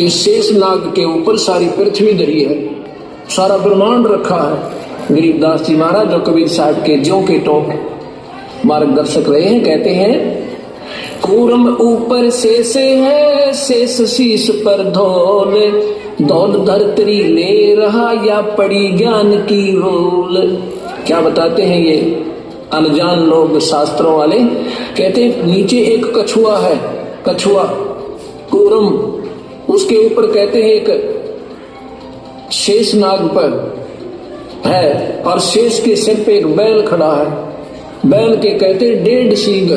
कि शेष नाग के ऊपर सारी पृथ्वी धरी है, सारा ब्रह्मांड रखा है। गरीबदास जी महाराज जो कबीर साहब के ज्यों के टोक मार्गदर्शक रहे हैं, कहते हैं कूर्म ऊपर शेष है, शेष शीश पर धौल, धौल धरतरी ले रहा या पड़ी ज्ञान की रोल। क्या बताते हैं ये अनजान लोग शास्त्रों वाले, कहते हैं नीचे एक कछुआ है, कछुआ कूर्म, उसके ऊपर कहते हैं एक शेष नाग पर है और शेष के सिर पे एक बैल खड़ा है। बैल के कहते हैं 1.5 सींग।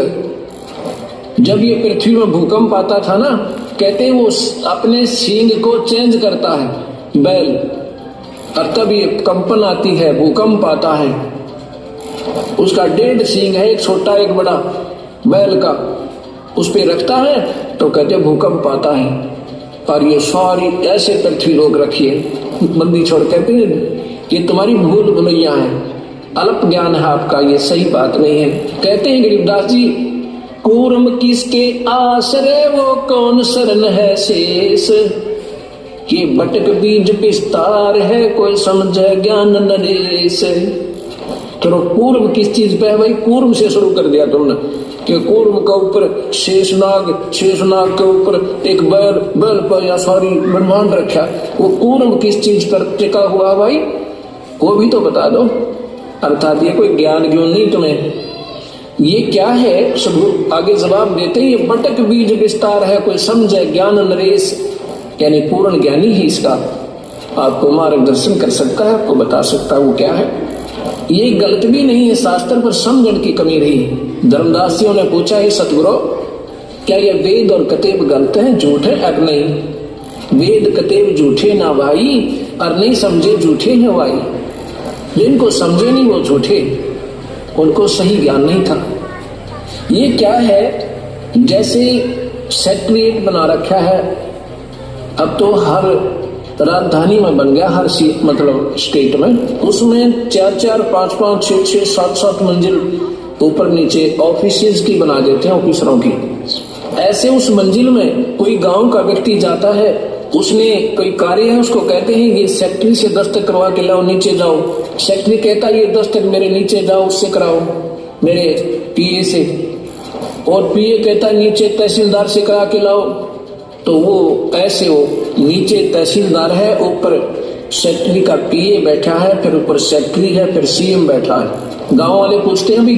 जब ये पृथ्वी में भूकंप आता था ना, कहते हैं वो अपने सींग को चेंज करता है बैल, और तब ये कंपन आती है, भूकंप आता है। उसका 1.5 सींग है, एक छोटा एक बड़ा बैल का, उस पे रखता है तो कहते भूकंप आता है। और ये सारी ऐसे पृथ्वी लोग रखिए बंदी छोड़, कहते हैं ये तुम्हारी भूल भुलैया है, अल्प ज्ञान है आपका, ये सही बात नहीं है। कहते हैं गरीबदास जी कूर्म किसके आश्रय वो कौन शरण है शेष, ये बटक बीज विस्तार है कोई समझे ज्ञान नरेश। चलो कूर्म किस चीज पे है भाई, कूर्म से शुरू कर दिया तुमने कि कूर्म का ऊपर शेषनाग, शेषनाग के ऊपर एक बैल, बैल पर या सारी ब्रह्मांड रखा, वो कूर्म किस चीज पर टिका हुआ भाई, वो भी तो बता दो। अर्थात ये कोई ज्ञान क्यों नहीं तुम्हें, ये क्या है। सब आगे जवाब देते हैं ये बटक बीज विस्तार है कोई समझे ज्ञान नरेश, यानी पूर्ण ज्ञानी ही इसका आपको मार्गदर्शन कर सकता है, आपको बता सकता है वो क्या है। ये गलत भी नहीं है, शास्त्र पर समझण की कमी रही। धर्मदासियों ने पूछा है सतगुरु क्या ये वेद और कतेब गलत है, झूठ है? अब नहीं, वेद कतेब झूठे ना भाई, और नहीं समझे झूठे हैं भाई। जिनको समझे नहीं वो झूठे, उनको सही ज्ञान नहीं था। ये क्या है, जैसे सेक्रेटरीट बना रखा है, अब तो हर राजधानी में बन गया, हर मतलब स्टेट में, उसमें 4-4, 5-5, 6-6, 7-7 मंजिल ऊपर नीचे ऑफिसेज की बना देते हैं, ऑफिसरों की। ऐसे उस मंजिल में कोई गांव का व्यक्ति जाता है, उसने कोई कार्य है, उसको कहते हैं ये सेक्रेटरी से दस्तखत करवा के लाओ, नीचे जाओ। सेक्रेटरी कहता है ये दस्तखत मेरे नीचे जाओ, उससे कराओ, मेरे पीए से, और पीए कहता है नीचे तहसीलदार से करा के लाओ। तो वो ऐसे वो नीचे तहसीलदार है, ऊपर सेक्रेटरी का पीए बैठा है, फिर ऊपर सेक्रेटरी है, फिर सीएम बैठा है। गांव वाले पूछते हैं भी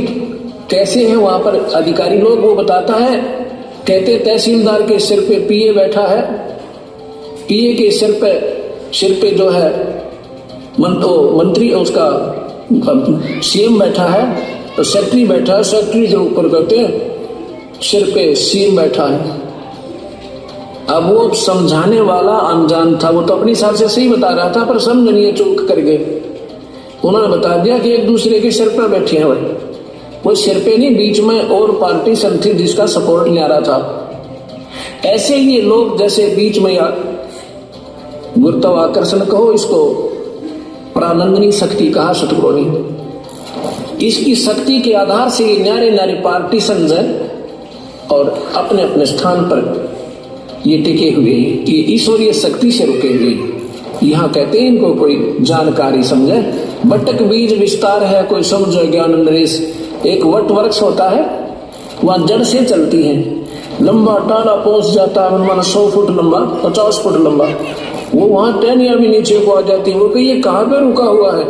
कैसे है वहां पर अधिकारी लोग, वो बताता है, कहते तहसीलदार के सिर पे पीए बैठा है, पीए के सिर पे जो है मंत्री उसका सीएम बैठा है, तो सेक्रेटरी बैठा है, सेक्रेटरी के ऊपर कहते हैं सिर पे सीएम बैठा है। अब वो समझाने वाला अनजान था, वो तो अपनी हिसाब से सही बता रहा था, पर समझनिए चूक कर गए। उन्होंने बता दिया कि एक दूसरे के सिर पर बैठे हैं, वो सिर पे नहीं, बीच में और पार्टी सन थी जिसका सपोर्ट ले आ रहा था। ऐसे ही ये लोग जैसे बीच में गुरुत्वाकर्षण कहो, इसको प्रानंदनी शक्ति कहा सतगुरु ने, इसकी शक्ति के आधार से ये न्यारे न्यारे पार्टी समझे और अपने अपने स्थान पर ये टिके हुए, ये ईश्वरीय शक्ति से रुके हुए। यहाँ कहते हैं इनको कोई जानकारी समझे, बटक बीज विस्तार है कोई समझो ज्ञान नरेश। एक वट वृक्ष होता है, वहां जड़ से चलती है, लंबा टाला पहुंच जाता है, मानो 100 फुट लंबा, 50 फुट लंबा, वो वहां टहनिया भी नीचे को आ जाती है। वो कहिए कहाँ पे रुका हुआ है,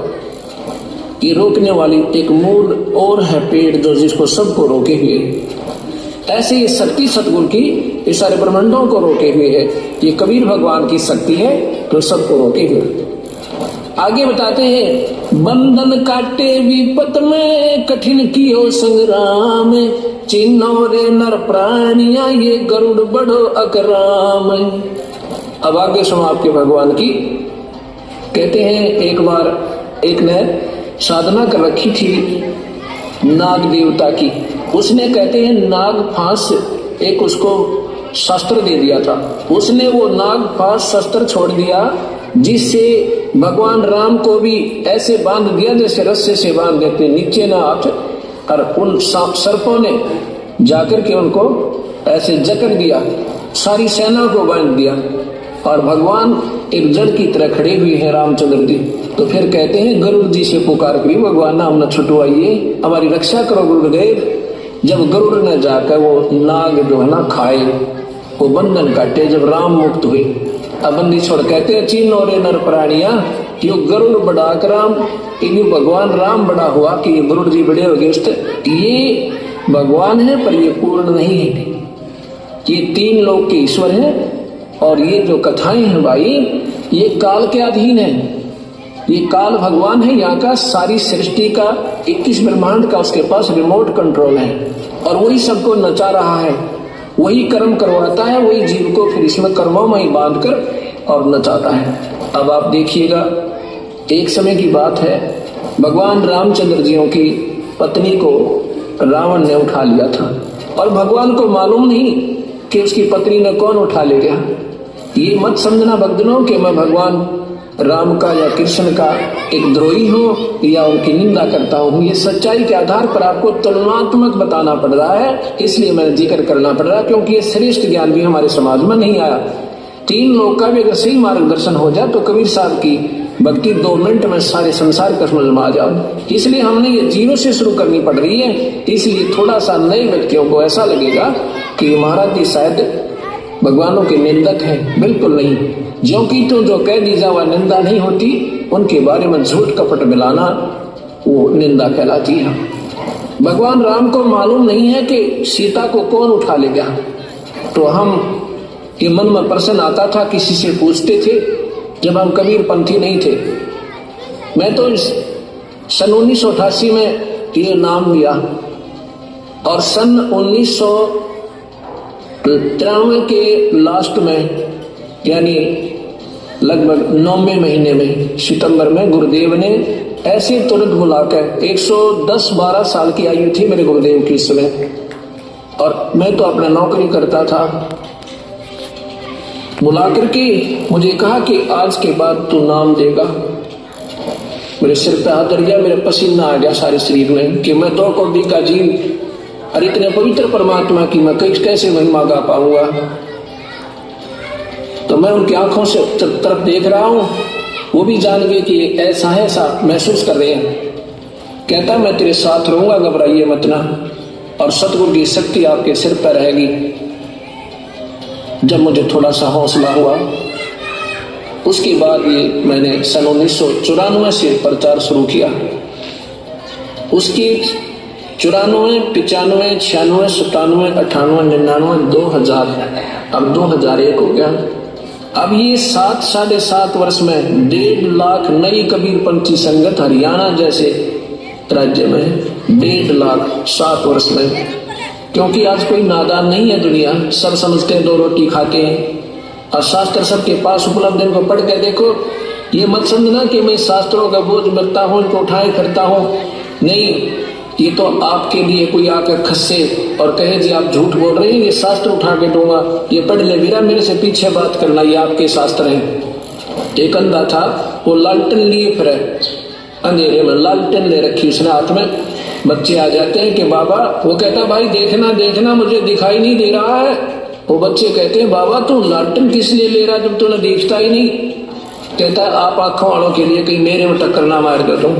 ये रोकने वाली एक मूल और है पेड़ जो जिसको सबको रोके हुए। ऐसे ये शक्ति सतगुरु की इस सारे ब्रह्मांडों को रोके हुए है, ये कबीर भगवान की शक्ति है जो सबको रोके हुए। आगे बताते हैं बंधन काटे विपत में कठिन कियो संग्राम, चिन्हो रे नर प्राणिया ये गरुड़ बढ़ो अकराम। अब आगे सुनो आपके भगवान की, कहते हैं एक बार एक ने साधना कर रखी थी नाग देवता की, उसने कहते हैं नाग फांस एक उसको शस्त्र दे दिया था, उसने वो नाग फांस शस्त्र छोड़ दिया, जिससे भगवान राम को भी ऐसे बांध दिया जैसे रस्से से बांध देते, नीचे ना हाथ, और उन सर्पों ने जाकर के उनको ऐसे जकड़ दिया, सारी सेना को बांध दिया, और भगवान एक जड़ की तरह खड़े हुए हैं रामचंद्र जी। तो फिर कहते हैं गरुड़ जी से पुकार करी, भगवान नाम न छुटवाइए, हमारी रक्षा करो गुरुदेव। जब गरुड़ ने जाकर वो नाग जो है ना खाए, वो बंधन काटे, जब राम मुक्त हुए, अब बंदी छोड़ कहते हैं चीनो रे नर प्राणिया, यो गरुड़ बड़ा राम, ये भगवान राम बड़ा हुआ कि ये गरुड़ जी बड़े हो गए। ये भगवान है पर ये पूर्ण नहीं है, ये तीन लोक के ईश्वर है। और ये जो कथाएं हैं भाई, ये काल के अधीन है, ये काल भगवान है यहाँ का, सारी सृष्टि का 21 ब्रह्मांड का उसके पास रिमोट कंट्रोल है और वही सबको नचा रहा है, वही कर्म करवाता है, वही जीव को फिर इसमें कर्मों में ही बांध कर और नचाता है। अब आप देखिएगा, एक समय की बात है, भगवान रामचंद्र जियों की पत्नी को रावण ने उठा लिया था और भगवान को मालूम नहीं कि उसकी पत्नी ने कौन उठा ले गया। ये मत समझना भक्तों कि मैं भगवान राम का या कृष्ण का एक द्रोही हूँ या उनकी निंदा करता हूँ। ये सच्चाई के आधार पर आपको तुलनात्मक बताना पड़ रहा है, इसलिए मैं जिक्र करना पड़ रहा है, क्योंकि ये श्रेष्ठ ज्ञान भी हमारे समाज में नहीं आया। तीन लोग का भी अगर सही मार्गदर्शन हो जाए तो कबीर साहब की भक्ति 2 मिनट में सारे संसार का समझ में आ जाओ। इसलिए हमने ये जीरो से शुरू करनी पड़ रही है, इसलिए थोड़ा सा नए व्यक्तियों को ऐसा लगेगा कि महाराज जी शायद भगवानों के निंदक हैं। बिल्कुल नहीं, ज्यों की तो जो कह दी जा वह निंदा नहीं होती, उनके बारे में झूठ कपट मिलाना वो निंदा कहलाती है। भगवान राम को मालूम नहीं है कि सीता को कौन उठा ले गया, तो हम के मन में प्रश्न आता था, किसी से पूछते थे जब हम कबीर पंथी नहीं थे। मैं तो सन 1988 में ये नाम लिया और सन 1993 के लास्ट में, यानी लगभग 9वें महीने में, सितंबर में, गुरुदेव ने ऐसे तुरंत बुलाकर, 110-12 साल की आयु थी मेरे गुरुदेव की इस समय, और मैं तो अपना नौकरी करता था, बुला करके मुझे कहा कि आज के बाद तू नाम देगा। मेरे सिर पे हाथ धर गया, मेरे पसीना आ गया सारे शरीर में कि मैं 2 कौड़ी का जीव और इतने पवित्र परमात्मा की मैं कैसे महिमा गा पाऊंगा। तो मैं उनकी आंखों से तरफ देख रहा हूं, वो भी जान गए कि ऐसा है, ऐसा महसूस कर रहे हैं। कहता मैं तेरे साथ रहूंगा, घबराइए मत ना, और सतगुरु की शक्ति आपके सिर पर रहेगी। जब मुझे थोड़ा सा हौसला हुआ, उसके बाद ये मैंने सन 1994 से प्रचार शुरू किया। उसकी 94, 95, 96, 97, 98, 99, 2000, अब 2001 हो गया। अब ये 7-7.5 वर्ष में 1.5 लाख नई कबीरपंथी संगत हरियाणा जैसे राज्य में, 1.5 लाख 7 वर्ष में। क्योंकि आज कोई नादान नहीं है दुनिया, सब समझते हैं 2 रोटी खाते हैं और शास्त्र सबके पास उपलब्ध है। इनको पढ़ के देखो, ये मत समझना कि मैं शास्त्रों का बोझ लगता हूँ, इनको उठाए करता हूँ, नहीं। ये तो आपके लिए कोई आकर खस्से और कहे जी आप झूठ बोल रहे हैं, ये शास्त्र उठा के दूंगा, ये पढ़ ले वीरा, मेरे से पीछे बात करना, ये आपके शास्त्र हैं। एक अंधा था, वो लालटेन लिए फिर अंधेरे में लालटेन ले रखी उसने हाथ में। बच्चे आ जाते हैं कि बाबा, वो कहता भाई देखना देखना मुझे दिखाई नहीं दे रहा है। वो बच्चे कहते हैं बाबा तू लालटेन किस लिए ले रहा जब तूने देखता ही नहीं। कहता है आप आंखों वालों के लिए कहीं मेरे में टक्कर ना मार दो तुम,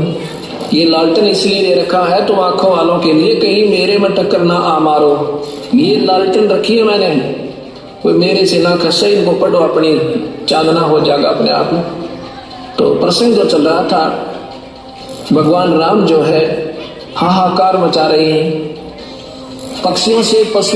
ये लालटेन इसलिए ले रखा है तुम आंखों वालों के लिए कहीं मेरे में टक्कर ना आ मारो। ये लालटेन रखी है मैंने, कोई मेरे से ना खसे, इनको पढ़ो, अपनी चांदना हो जाएगा अपने आप में। तो प्रसंग जो चल रहा था, भगवान राम जो है हाहाकार मचा रहे हैं, पक्षियों से पशुओं